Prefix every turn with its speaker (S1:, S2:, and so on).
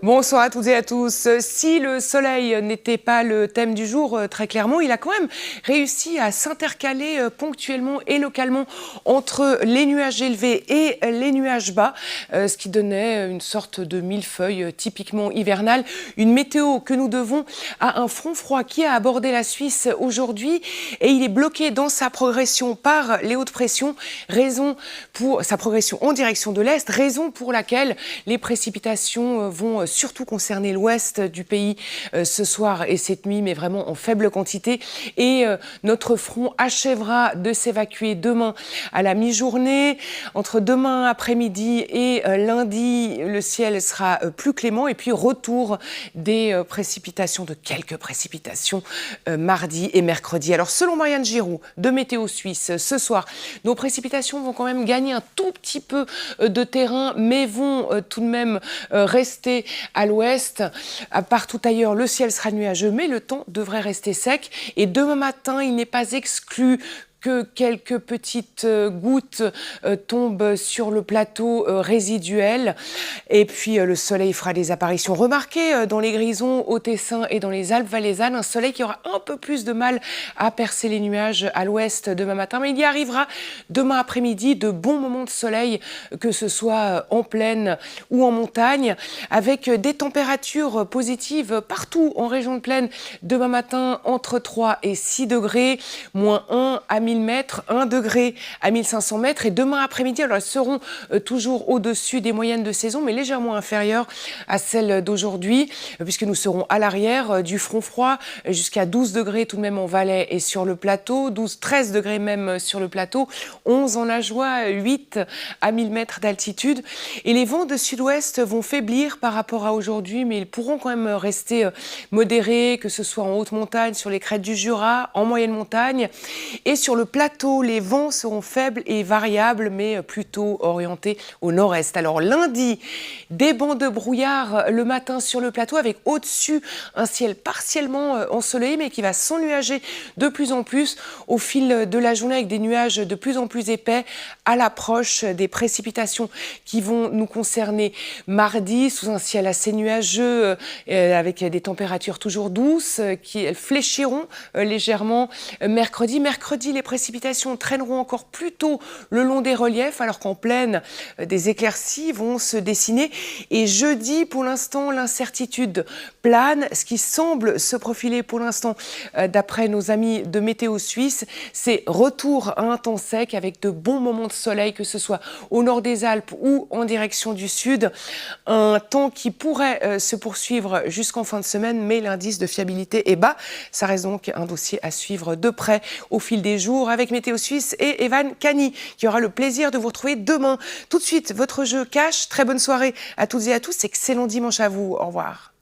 S1: Bonsoir à toutes et à tous. Si le soleil n'était pas le thème du jour, très clairement, il a quand même réussi à s'intercaler ponctuellement et localement entre les nuages élevés et les nuages bas, ce qui donnait une sorte de millefeuille typiquement hivernale. Une météo que nous devons à un front froid qui a abordé la Suisse aujourd'hui et il est bloqué dans sa progression par les hautes pressions, raison pour sa progression en direction de l'Est, raison pour laquelle les précipitations vont surtout concerner l'ouest du pays ce soir et cette nuit, mais vraiment en faible quantité. Et notre front achèvera de s'évacuer demain à la mi-journée. Entre demain après-midi et lundi, le ciel sera plus clément. Et puis retour des précipitations, de quelques précipitations mardi et mercredi. Alors selon Marianne Giroux de Météo Suisse, ce soir, nos précipitations vont quand même gagner un tout petit peu de terrain, mais vont tout de même rester à l'ouest. Partout ailleurs, le ciel sera nuageux, mais le temps devrait rester sec. Et demain matin, il n'est pas exclu que quelques petites gouttes tombent sur le plateau résiduel. Et puis le soleil fera des apparitions remarquées dans les Grisons, au Tessin et dans les Alpes valaisannes. Un soleil qui aura un peu plus de mal à percer les nuages à l'ouest demain matin. Mais il y arrivera demain après-midi de bons moments de soleil, que ce soit en plaine ou en montagne, avec des températures positives partout en région de plaine. Demain matin, entre 3 et 6 degrés, moins 1 à 1000 mètres, 1 degré à 1500 mètres. Et demain après-midi, alors elles seront toujours au-dessus des moyennes de saison, mais légèrement inférieures à celles d'aujourd'hui, puisque nous serons à l'arrière du front froid, jusqu'à 12 degrés tout de même en Valais et sur le plateau, 13 degrés même sur le plateau, 11 en Ajoie, 8 à 1000 mètres d'altitude. Et les vents de sud-ouest vont faiblir par rapport à aujourd'hui, mais ils pourront quand même rester modérés, que ce soit en haute montagne, sur les crêtes du Jura, en moyenne montagne. Et sur le plateau, les vents seront faibles et variables, mais plutôt orientés au nord-est. Alors lundi, des bancs de brouillard le matin sur le plateau, avec au-dessus un ciel partiellement ensoleillé, mais qui va s'ennuager de plus en plus au fil de la journée, avec des nuages de plus en plus épais à l'approche des précipitations qui vont nous concerner mardi, sous un ciel assez nuageux, avec des températures toujours douces, qui fléchiront légèrement mercredi. Mercredi, les précipitations traîneront encore plus tôt le long des reliefs, alors qu'en plaine, des éclaircies vont se dessiner. Et jeudi, pour l'instant, l'incertitude plane. Ce qui semble se profiler pour l'instant, d'après nos amis de Météo Suisse, c'est retour à un temps sec avec de bons moments de soleil, que ce soit au nord des Alpes ou en direction du sud. Un temps qui pourrait se poursuivre jusqu'en fin de semaine, mais l'indice de fiabilité est bas. Ça reste donc un dossier à suivre de près au fil des jours avec Météo Suisse et Evan Cani, qui aura le plaisir de vous retrouver demain. Tout de suite, votre jeu cash. Très bonne soirée à toutes et à tous. Excellent dimanche à vous. Au revoir.